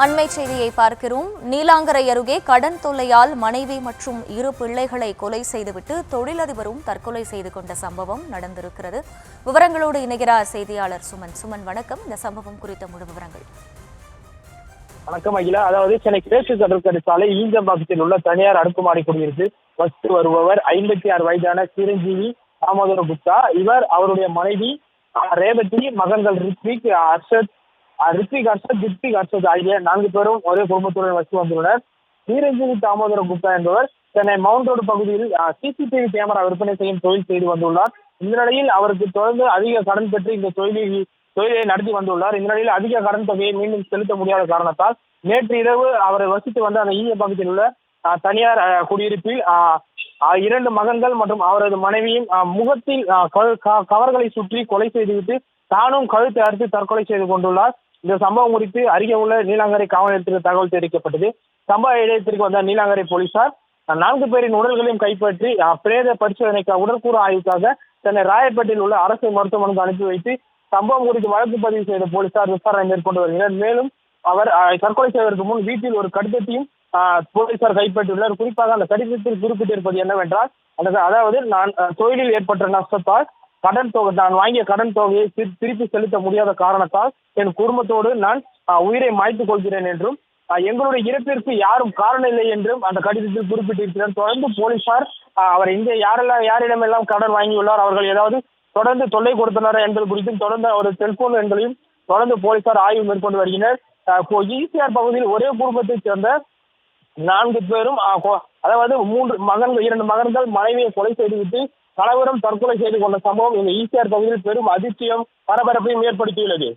அண்மை செய்தியை பார்க்கிறோம். நீலாங்கரை அருகே கடன் தொல்லையால் மனைவி மற்றும் இரு பிள்ளைகளை கொலை செய்துவிட்டு தொழிலதிபரும் தற்கொலை செய்து கொண்ட சம்பவம் நடந்திருக்கிறது. விவரங்களோடு இணைகிறார் செய்தியாளர் சுமன். சுமன், வணக்கம். இந்த சம்பவம் குறித்த முழு விவரங்கள். வணக்கம் அகிலா. அதாவது சென்னை கிழக்கு கடற்கரை சாலை ஈஞ்சம்பாக்கத்தில் உள்ள தனியார் அடுக்குமாடி குடியிருப்பில் வசித்து வருபவர் 56 வயதான சிரஞ்சீவி தாமோதர குப்தா. இவர் அவருடைய மனைவி ரேவதி, மகன்கள் ரித்விக் அர்ஷத், திப்திக் அர்ஷத் ஆகிய 4 பேரும் ஒரே குடும்பத்துடன் வசித்து வந்துள்ளனர். சிரஞ்சீவி தாமோதர குப்தா என்பவர் சென்னை மவுண்ட் ரோடு பகுதியில் சிசிடிவி கேமரா விற்பனை செய்யும் தொழில் செய்து வந்துள்ளார். இந்த நிலையில் அவருக்கு தொடர்ந்து அதிக கடன் பெற்று இந்த தொழிலை நடத்தி வந்துள்ளார். இந்த நிலையில் அதிக கடன் தொகையை மீண்டும் செலுத்த முடியாத காரணத்தால் நேற்று இரவு அவர் வசித்து வந்த அந்த ஈஞ்சம்பாக்கத்தில் உள்ள தனியார் குடியிருப்பில் 2 மகன்கள் மற்றும் அவரது மனைவியும் முகத்தில் கவர்களை சுற்றி கொலை செய்துவிட்டு தானும் கழுத்தை அறுத்து தற்கொலை செய்து கொண்டுள்ளார். இந்த சம்பவம் குறித்து அருகே உள்ள நீலாங்கரை காவல் நிலையத்திற்கு தகவல் தெரிவிக்கப்பட்டது. சம்பவ இடத்திற்கு வந்த நீலாங்கரை போலீசார் 4 பேரின் உடல்களையும் கைப்பற்றி பிரேத பரிசோதனைக்காக உடற்கூறு ஆய்வுக்காக சென்னை ராயப்பேட்டையில் உள்ள அரசு மருத்துவமனைக்கு அனுப்பி வைத்து சம்பவம் குறித்து வழக்கு பதிவு செய்த போலீசார் விசாரணை மேற்கொண்டு வருகின்றனர். மேலும் அவர் தற்கொலை செய்வதற்கு முன் வீட்டில் ஒரு கடிதத்தையும் போலீசார் கைப்பற்றியுள்ளார். குறிப்பாக அந்த கடிதத்தில் குறிப்பிட்டிருப்பது என்னவென்றால், அதாவது நான் தொழிலில் ஏற்பட்ட நஷ்டத்தால் நான் வாங்கிய கடன் தொகையை திருப்பி செலுத்த முடியாத காரணத்தால் என் குடும்பத்தோடு நான் உயிரை மாய்த்துக் கொள்கிறேன் என்றும் எங்களுடைய இறப்பிற்கு யாரும் காரணம் இல்லை என்றும் அந்த கடிதத்தில் குறிப்பிட்டிருக்கிறார். தொடர்ந்து போலீசார் அவர் இங்கே யாரிடமெல்லாம் கடன் வாங்கியுள்ளார், அவர்கள் ஏதாவது தொடர்ந்து தொல்லை கொடுத்தனர் என்பது குறித்தும் தொடர்ந்து அவர் செல்போன் எண்களையும் தொடர்ந்து போலீசார் ஆய்வு மேற்கொண்டு வருகின்றனர். ஈசிஆர் பகுதியில் ஒரே குடும்பத்தைச் சேர்ந்த 4 பேரும், அதாவது 2 மகன்கள் மனைவியை கொலை செய்துவிட்டு கணவரும் தற்கொலை செய்து கொண்ட சம்பவம் இந்த ஈசிஆர் பகுதியில் பெரும் அதிர்ச்சியும் பரபரப்பையும் ஏற்படுத்தியுள்ளது.